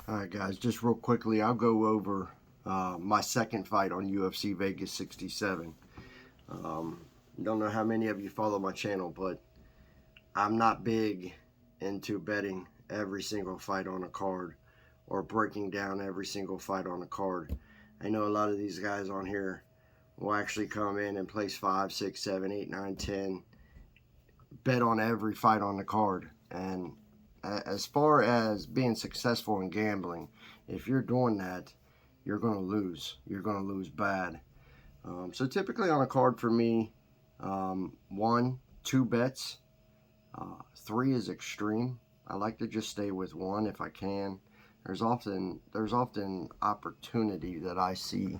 Alright guys, just real quickly, I'll go over my second fight on UFC Vegas 67. Don't know how many of you follow my channel, but I'm not big into betting every single fight on a card or breaking down every single fight on a card. I know a lot of these guys on here will actually come in and place 5, 6, 7, 8, 9, 10, bet on every fight on the card. And as far as being successful in gambling, if you're doing that, you're going to lose. You're going to lose bad. So typically on a card for me, 1, 2 bets. 3 is extreme. I like to just stay with 1 if I can. There's often opportunity that I see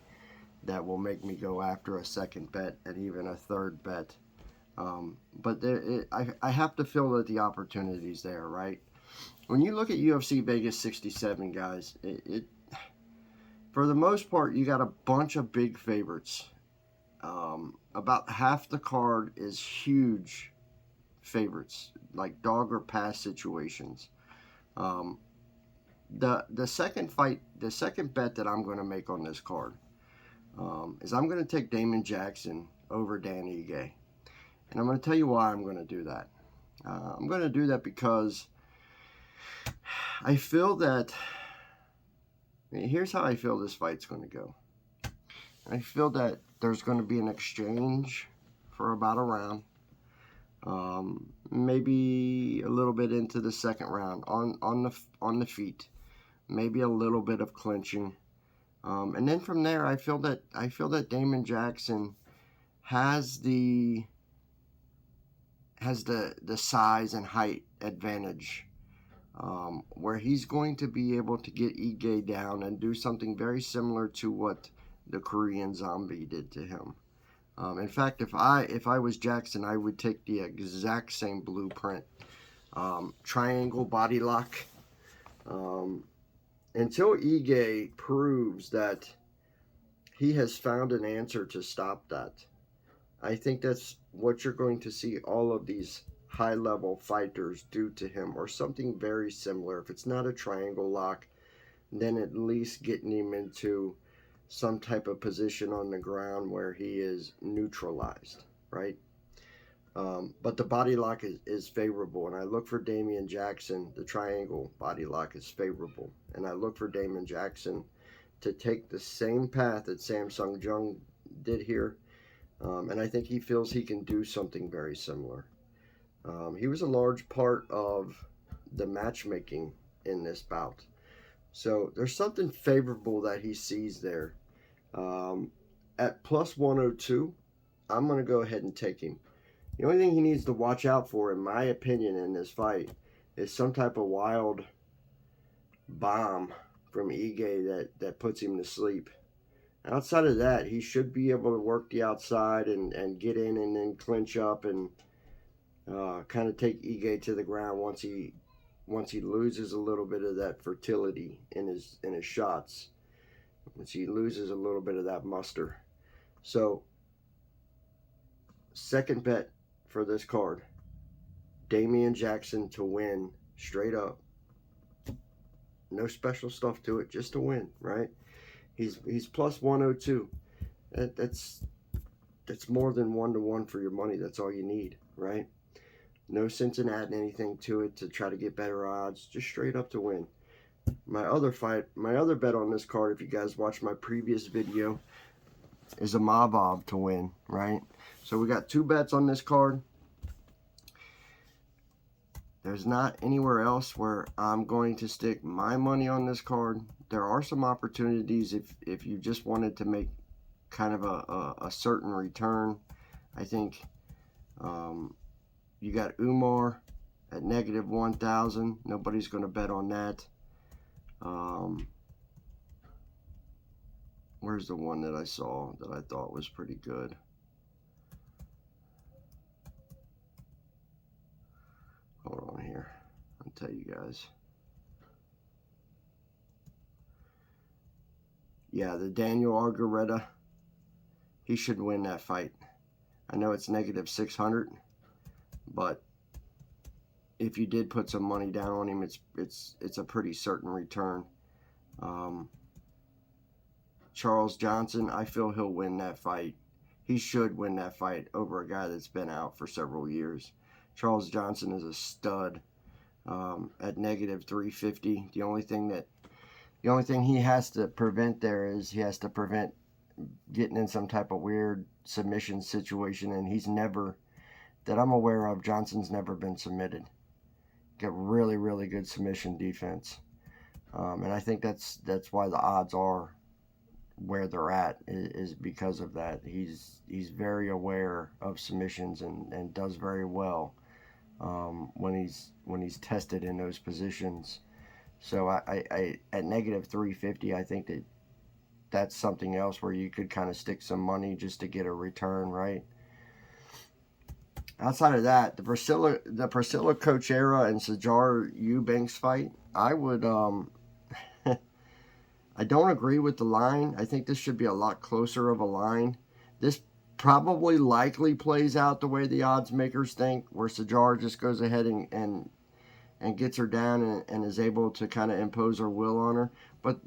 that will make me go after a second bet and even a third bet. But I have to feel that the opportunity's there, right? When you look at UFC Vegas 67, guys, for the most part, you got a bunch of big favorites. About half the card is huge favorites, like dog or pass situations. The second bet that I'm going to make on this card is I'm going to take Damon Jackson over Dan Ige. And I'm going to tell you why I'm going to do that. I'm going to do that because I feel that, here's how I feel this fight's going to go. I feel that there's going to be an exchange for about a round. Maybe a little bit into the second round on the feet. Maybe a little bit of clinching. And then from there, I feel that Damon Jackson has the size and height advantage, where he's going to be able to get Ige down and do something very similar to what the Korean Zombie did to him. In fact, if I was Jackson, I would take the exact same blueprint. Triangle body lock. Until Ige proves that he has found an answer to stop that, I think that's what you're going to see all of these high-level fighters do to him, or something very similar. If it's not a triangle lock, then at least getting him into some type of position on the ground where he is neutralized, right? But the body lock is favorable, and I look for Damon Jackson. The triangle body lock is favorable, and I look for Damon Jackson to take the same path that Samsung Jung did here. And I think he feels he can do something very similar. He was a large part of the matchmaking in this bout. So there's something favorable that he sees there. At plus 102, I'm going to go ahead and take him. The only thing he needs to watch out for, in my opinion, in this fight is some type of wild bomb from Ige that puts him to sleep. Outside of that, he should be able to work the outside and get in and then clinch up and kind of take Ige to the ground once he loses a little bit of that fertility in his shots. Once he loses a little bit of that muster. So, second bet for this card, Damon Jackson to win straight up. No special stuff to it, just to win, right? He's plus 102. That's more than 1-to-1 for your money. That's all you need, right? No sense in adding anything to it to try to get better odds. Just straight up to win. My other bet on this card, if you guys watched my previous video, is a Mavov to win, right? So we got 2 bets on this card. There's not anywhere else where I'm going to stick my money on this card. There are some opportunities if you just wanted to make kind of a certain return. I think you got Umar at negative 1,000. Nobody's going to bet on that. Where's the one that I saw that I thought was pretty good? Hold on here. I'll tell you guys. Yeah, the Daniel Argueta, he should win that fight. I know it's negative 600, but if you did put some money down on him, it's a pretty certain return. Charles Johnson, I feel he'll win that fight. He should win that fight over a guy that's been out for several years. Charles Johnson is a stud at negative 350. The only thing he has to prevent there is he has to prevent getting in some type of weird submission situation, and he's never, that I'm aware of, Johnson's never been submitted. Got really, really good submission defense. And I think that's why the odds are where they're at, is because of that. He's very aware of submissions and does very well when he's tested in those positions. So I at negative 350, I think that's something else where you could kind of stick some money just to get a return, right? Outside of that, the Priscilla Cochera and Sajar Eubanks fight, I would I don't agree with the line. I think this should be a lot closer of a line. This probably likely plays out the way the odds makers think, where Sajar just goes ahead and gets her down and is able to kind of impose her will on her. But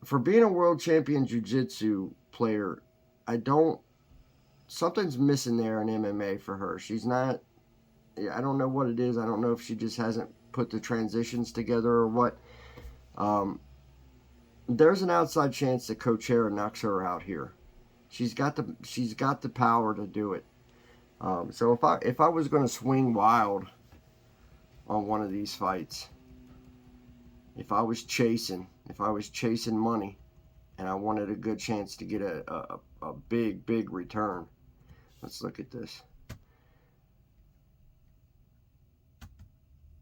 for being a world champion jiu-jitsu player, something's missing there in MMA for her. She's not, I don't know what it is. I don't know if she just hasn't put the transitions together or what. There's an outside chance that Cochera knocks her out here. She's got the power to do it. So if I was going to swing wild on one of these fights, if I was chasing money and I wanted a good chance to get a big return, let's look at this.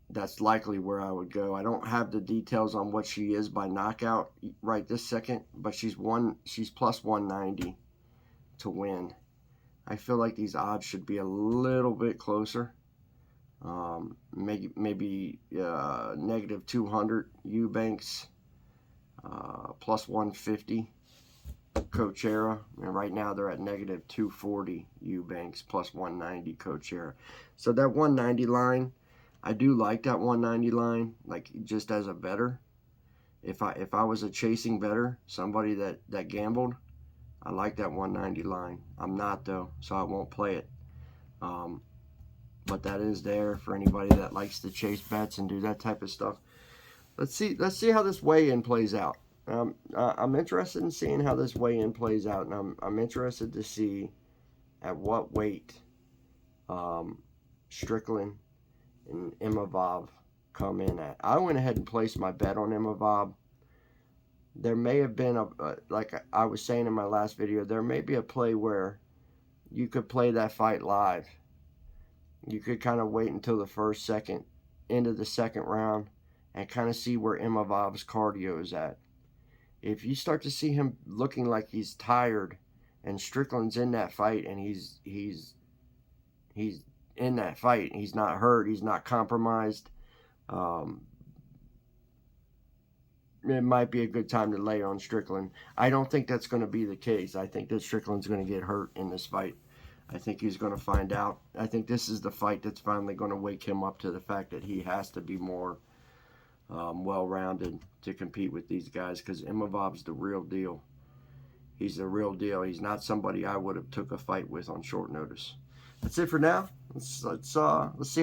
That's likely where I would go. I don't have the details on what she is by knockout right this second, but she's plus 190 to win. I feel like these odds should be a little bit closer. Maybe negative 200 Eubanks, plus 150 Cochera, and right now they're at negative 240 Eubanks, plus 190 Cochera. So that 190 line, I do like that 190 line, like just as a bettor. If I was a chasing bettor, somebody that gambled, I like that 190 line. I'm not though, so I won't play it. But that is there for anybody that likes to chase bets and do that type of stuff. Let's see how this weigh-in plays out. I'm interested in seeing how this weigh-in plays out, and I'm interested to see at what weight Strickland and Imavov come in at. I went ahead and placed my bet on Imavov. There may have been like I was saying in my last video, there may be a play where you could play that fight live. You could kind of wait until the second into the second round and kind of see where Imavov's cardio is at. If you start to see him looking like he's tired and Strickland's in that fight and he's in that fight, he's not hurt, he's not compromised, it might be a good time to lay on Strickland. I don't think that's going to be the case. I think that Strickland's going to get hurt in this fight. I think he's going to find out. I think this is the fight that's finally going to wake him up to the fact that he has to be more well-rounded to compete with these guys, because Imavov's the real deal. He's the real deal. He's not somebody I would have took a fight with on short notice. That's it for now. Let's see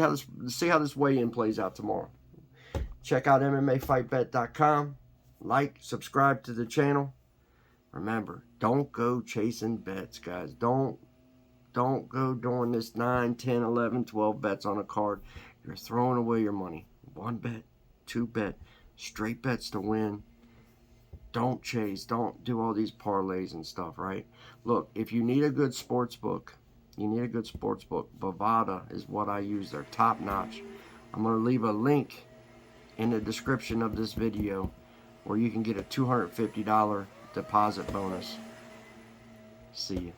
how this weigh-in plays out tomorrow. Check out MMAFightBet.com. Like, subscribe to the channel. Remember, don't go chasing bets, guys. Don't go doing this 9, 10, 11, 12 bets on a card. You're throwing away your money. 1 bet, 2 bet, straight bets to win. Don't chase. Don't do all these parlays and stuff, right? Look, if you need a good sports book, Bovada is what I use. They're top notch. I'm going to leave a link in the description of this video where you can get a $250 deposit bonus. See you.